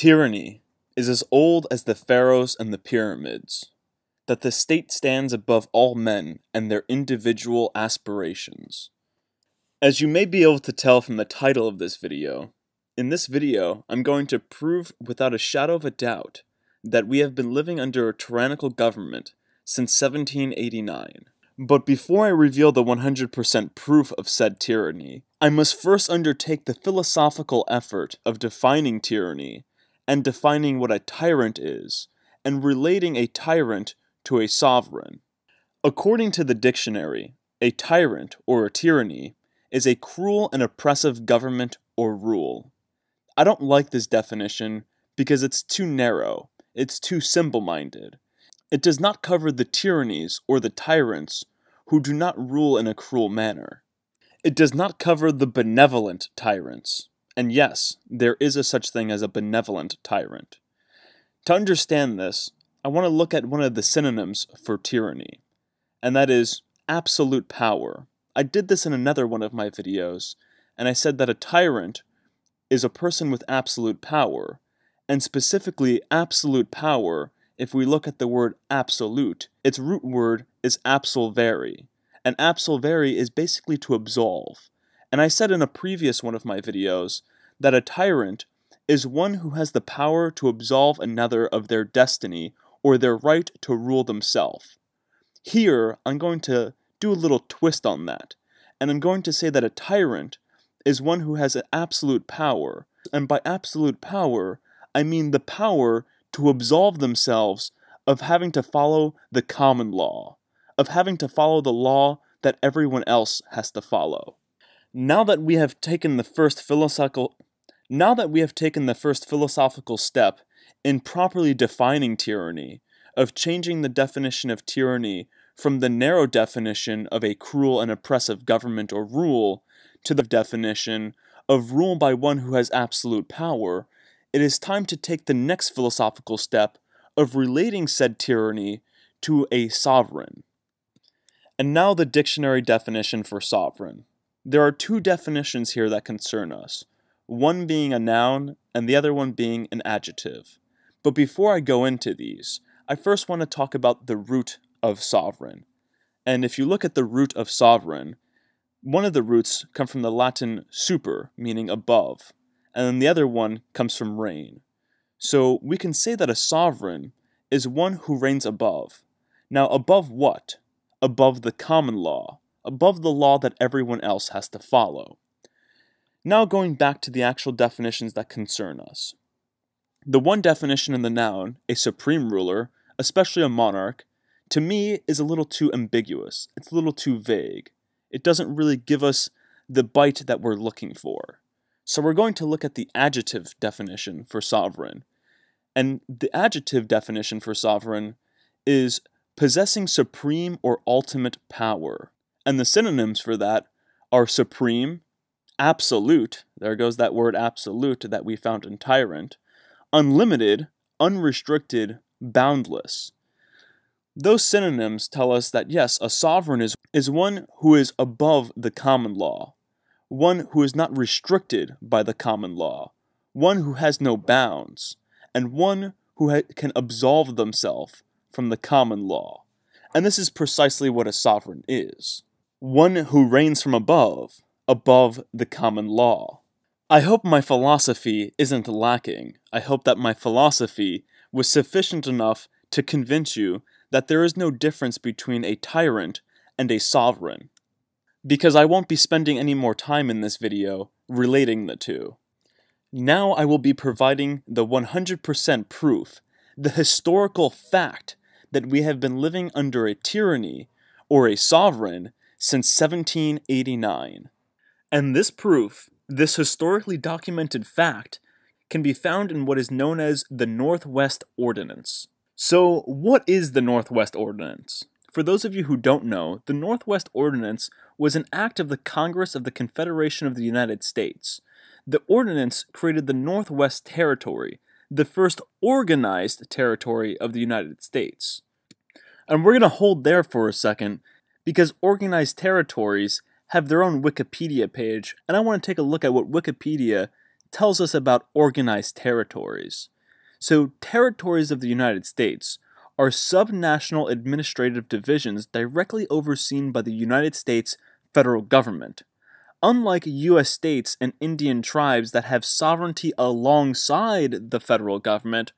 Tyranny is as old as the pharaohs and the pyramids, that the state stands above all men and their individual aspirations. As you may be able to tell from the title of this video, in this video I'm going to prove without a shadow of a doubt that we have been living under a tyrannical government since 1789. But before I reveal the 100% proof of said tyranny, I must first undertake the philosophical effort of defining tyranny, and defining what a tyrant is, and relating a tyrant to a sovereign. According to the dictionary, a tyrant, or a tyranny, is a cruel and oppressive government or rule. I don't like this definition because it's too narrow, it's too simple-minded. It does not cover the tyrannies or the tyrants who do not rule in a cruel manner. It does not cover the benevolent tyrants. And yes, there is a such thing as a benevolent tyrant. To understand this, I want to look at one of the synonyms for tyranny, and that is absolute power. I did this in another one of my videos, and I said that a tyrant is a person with absolute power, and specifically absolute power, if we look at the word absolute, its root word is absolvere, and absolvere is basically to absolve. And I said in a previous one of my videos that a tyrant is one who has the power to absolve another of their destiny or their right to rule themselves. Here, I'm going to do a little twist on that, and I'm going to say that a tyrant is one who has an absolute power, and by absolute power, I mean the power to absolve themselves of having to follow the common law, of having to follow the law that everyone else has to follow. Now that we have taken the first philosophical step in properly defining tyranny, of changing the definition of tyranny from the narrow definition of a cruel and oppressive government or rule to the definition of rule by one who has absolute power, it is time to take the next philosophical step of relating said tyranny to a sovereign. And now the dictionary definition for sovereign. There are two definitions here that concern us, one being a noun and the other one being an adjective. But before I go into these, I first want to talk about the root of sovereign. And if you look at the root of sovereign, one of the roots come from the Latin super, meaning above, and then the other one comes from reign. So we can say that a sovereign is one who reigns above. Now above what? Above the common law, above the law that everyone else has to follow. Now going back to the actual definitions that concern us. The one definition in the noun, a supreme ruler, especially a monarch, to me is a little too ambiguous. It's a little too vague. It doesn't really give us the bite that we're looking for. So we're going to look at the adjective definition for sovereign. And the adjective definition for sovereign is possessing supreme or ultimate power. And the synonyms for that are supreme, absolute, there goes that word absolute that we found in tyrant, unlimited, unrestricted, boundless. Those synonyms tell us that yes, a sovereign is one who is above the common law, one who is not restricted by the common law, one who has no bounds, and one who can absolve themselves from the common law. And this is precisely what a sovereign is. One who reigns from above the common law. I hope my philosophy isn't lacking. I hope that my philosophy was sufficient enough to convince you that there is no difference between a tyrant and a sovereign. Because I won't be spending any more time in this video relating the two. Now I will be providing the 100% proof, the historical fact that we have been living under a tyranny or a sovereign since 1789. And this proof, this historically documented fact, can be found in what is known as the Northwest Ordinance. So, what is the Northwest Ordinance? For those of you who don't know, the Northwest Ordinance was an act of the Congress of the Confederation of the United States. The ordinance created the Northwest Territory, the first organized territory of the United States. And we're going to hold there for a second, because organized territories have their own Wikipedia page, and I want to take a look at what Wikipedia tells us about organized territories. So, territories of the United States are subnational administrative divisions directly overseen by the United States federal government. Unlike U.S. states and Indian tribes that have sovereignty alongside the federal government,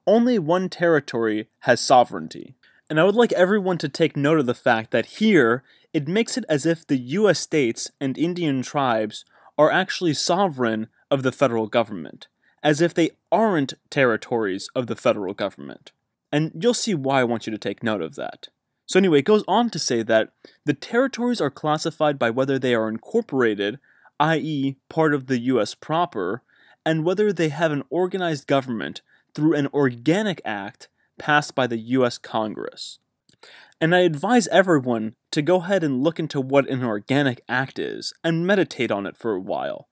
only one territory has sovereignty. And I would like everyone to take note of the fact that here, it makes it as if the U.S. states and Indian tribes are actually sovereign of the federal government, as if they aren't territories of the federal government. And you'll see why I want you to take note of that. So anyway, it goes on to say that the territories are classified by whether they are incorporated, i.e. part of the U.S. proper, and whether they have an organized government through an organic act passed by the U.S. Congress. And I advise everyone to go ahead and look into what an organic act is and meditate on it for a while.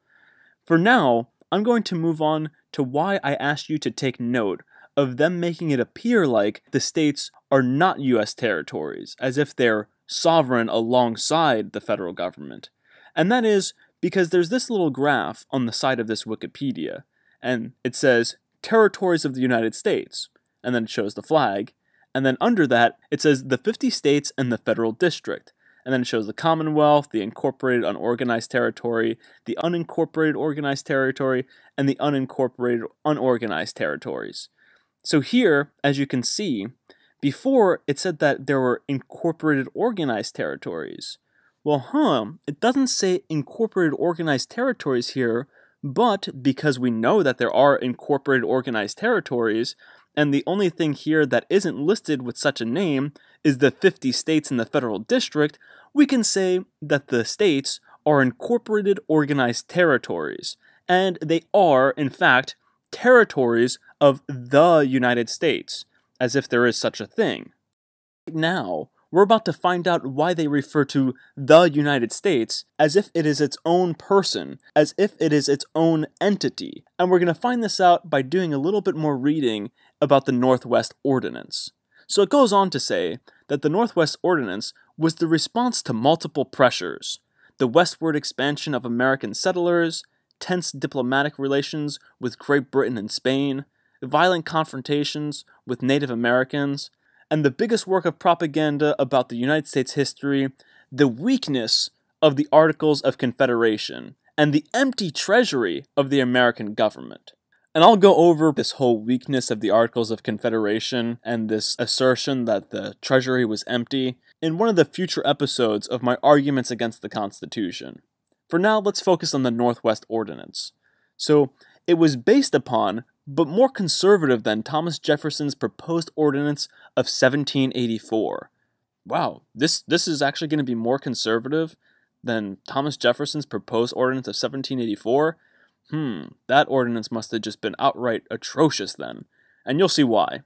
For now, I'm going to move on to why I asked you to take note of them making it appear like the states are not U.S. territories, as if they're sovereign alongside the federal government. And that is because there's this little graph on the side of this Wikipedia, and it says, Territories of the United States, and then it shows the flag, and then under that, it says the 50 states and the federal district, and then it shows the Commonwealth, the incorporated unorganized territory, the unincorporated organized territory, and the unincorporated unorganized territories. So here, as you can see, before it said that there were incorporated organized territories. Well, it doesn't say incorporated organized territories here, but because we know that there are incorporated organized territories, and the only thing here that isn't listed with such a name is the 50 states in the federal district, we can say that the states are incorporated organized territories, and they are, in fact, territories of the United States, as if there is such a thing. Now, we're about to find out why they refer to the United States as if it is its own person, as if it is its own entity. And we're going to find this out by doing a little bit more reading about the Northwest Ordinance. So it goes on to say that the Northwest Ordinance was the response to multiple pressures: the westward expansion of American settlers, tense diplomatic relations with Great Britain and Spain, violent confrontations with Native Americans, and the biggest work of propaganda about the United States history, the weakness of the Articles of Confederation, and the empty treasury of the American government. And I'll go over this whole weakness of the Articles of Confederation and this assertion that the treasury was empty in one of the future episodes of my arguments against the Constitution. For now, let's focus on the Northwest Ordinance. So, it was based upon, but more conservative than Thomas Jefferson's proposed ordinance of 1784. Wow, this is actually going to be more conservative than Thomas Jefferson's proposed ordinance of 1784? That ordinance must have just been outright atrocious then, and you'll see why.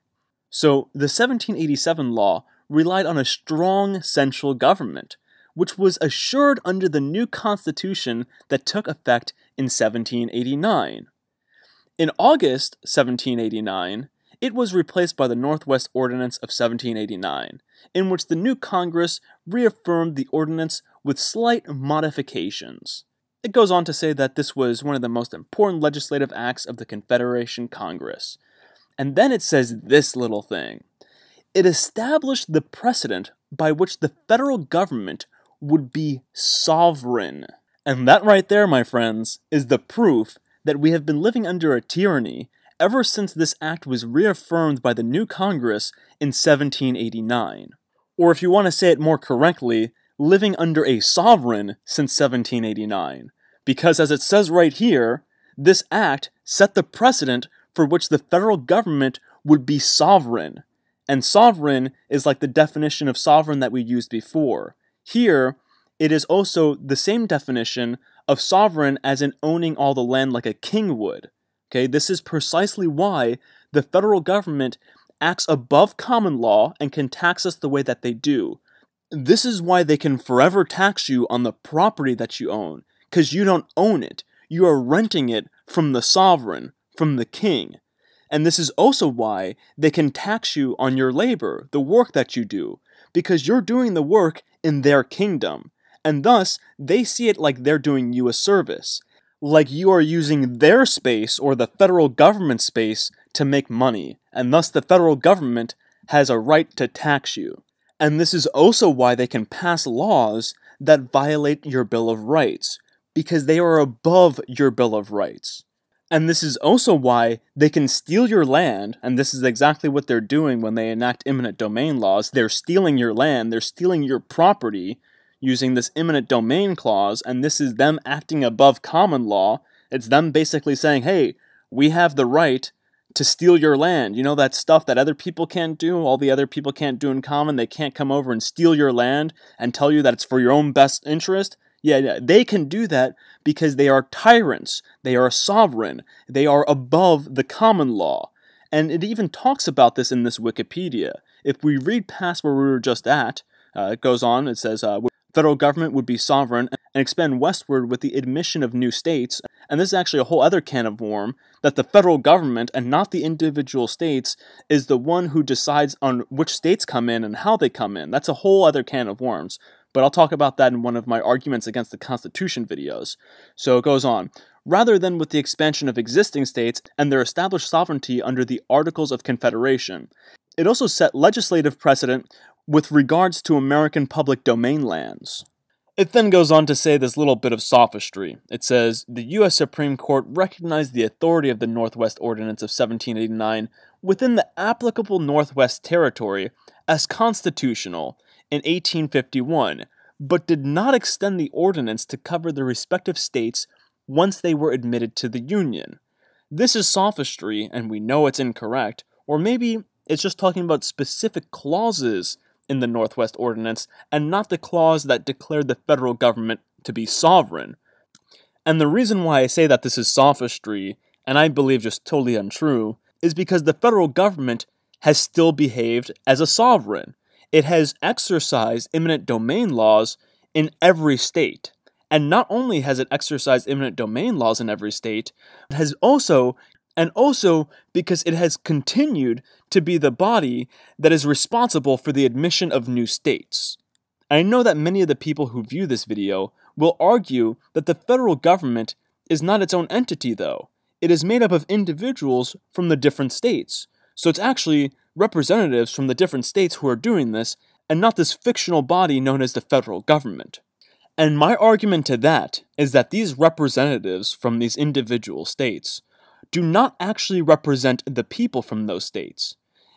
So, the 1787 law relied on a strong central government, which was assured under the new Constitution that took effect in 1789. In August 1789, it was replaced by the Northwest Ordinance of 1789, in which the new Congress reaffirmed the ordinance with slight modifications. It goes on to say that this was one of the most important legislative acts of the Confederation Congress. And then it says this little thing. It established the precedent by which the federal government would be sovereign. And that right there, my friends, is the proof that we have been living under a tyranny ever since this act was reaffirmed by the new Congress in 1789. Or if you want to say it more correctly, living under a sovereign since 1789. Because as it says right here, this act set the precedent for which the federal government would be sovereign. And sovereign is like the definition of sovereign that we used before. Here, it is also the same definition of sovereign as in owning all the land like a king would. Okay, this is precisely why the federal government acts above common law and can tax us the way that they do. This is why they can forever tax you on the property that you own, because you don't own it. You are renting it from the sovereign, from the king. And this is also why they can tax you on your labor, the work that you do, because you're doing the work in their kingdom. And thus, they see it like they're doing you a service. like you are using their space or the federal government space to make money, and thus the federal government has a right to tax you. And this is also why they can pass laws that violate your Bill of Rights, because they are above your Bill of Rights. And this is also why they can steal your land, and this is exactly what they're doing when they enact eminent domain laws. They're stealing your land, they're stealing your property using this eminent domain clause, and this is them acting above common law. It's them basically saying, hey, we have the right to steal your land. You know, that stuff that other people can't do, all the other people can't do in common, they can't come over and steal your land and tell you that it's for your own best interest? Yeah, they can do that because they are tyrants, they are sovereign, they are above the common law. And it even talks about this in this Wikipedia. If we read past where we were just at, it goes on, it says, federal government would be sovereign and expand westward with the admission of new states. And this is actually a whole other can of worm, that the federal government and not the individual states is the one who decides on which states come in and how they come in. That's a whole other can of worms. But I'll talk about that in one of my arguments against the Constitution videos. So it goes on. Rather than with the expansion of existing states and their established sovereignty under the Articles of Confederation. It also set legislative precedent with regards to American public domain lands. It then goes on to say this little bit of sophistry. It says, the U.S. Supreme Court recognized the authority of the Northwest Ordinance of 1789 within the applicable Northwest Territory as constitutional in 1851, but did not extend the ordinance to cover the respective states once they were admitted to the Union. This is sophistry, and we know it's incorrect, or maybe it's just talking about specific clauses in the Northwest Ordinance, and not the clause that declared the federal government to be sovereign. And the reason why I say that this is sophistry, and I believe just totally untrue, is because the federal government has still behaved as a sovereign. It has exercised eminent domain laws in every state. And not only has it exercised eminent domain laws in every state, it has also because it has continued to be the body that is responsible for the admission of new states. I know that many of the people who view this video will argue that the federal government is not its own entity though. It is made up of individuals from the different states. So it's actually representatives from the different states who are doing this, and not this fictional body known as the federal government. And my argument to that is that these representatives from these individual states do not actually represent the people from those states.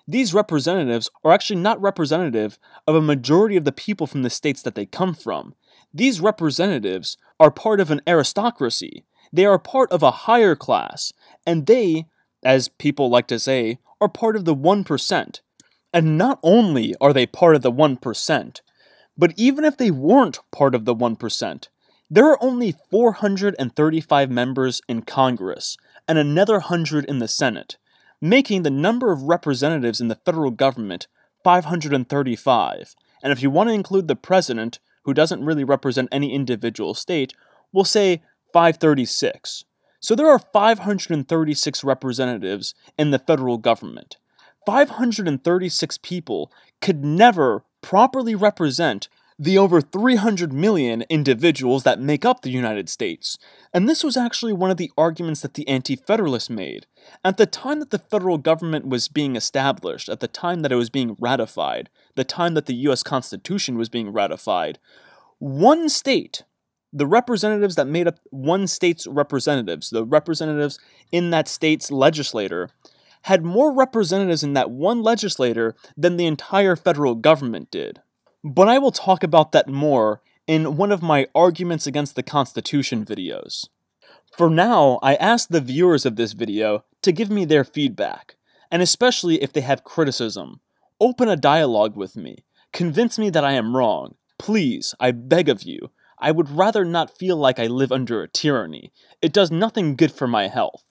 These representatives are actually not representative of a majority of the people from the states that they come from. These representatives are part of an aristocracy. They are part of a higher class, and they, as people like to say, are part of the 1%. And not only are they part of the 1%, but even if they weren't part of the 1%, there are only 435 members in Congress, and another 100 in the Senate, making the number of representatives in the federal government 535. And if you want to include the president, who doesn't really represent any individual state, we'll say 536. So there are 536 representatives in the federal government. 536 people could never properly represent the over 300 million individuals that make up the United States. And this was actually one of the arguments that the Anti-Federalists made. At the time that the federal government was being established, at the time that it was being ratified, the time that the U.S. Constitution was being ratified, one state, the representatives that made up one state's representatives, the representatives in that state's legislature, had more representatives in that one legislature than the entire federal government did. But I will talk about that more in one of my arguments against the Constitution videos. For now, I ask the viewers of this video to give me their feedback, and especially if they have criticism. Open a dialogue with me. Convince me that I am wrong. Please, I beg of you. I would rather not feel like I live under a tyranny. It does nothing good for my health.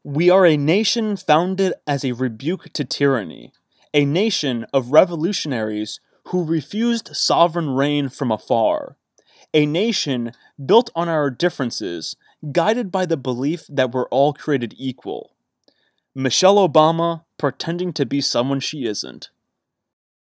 We are a nation founded as a rebuke to tyranny, a nation of revolutionaries who refused sovereign reign from afar, a nation built on our differences, guided by the belief that we're all created equal. Michelle Obama pretending to be someone she isn't.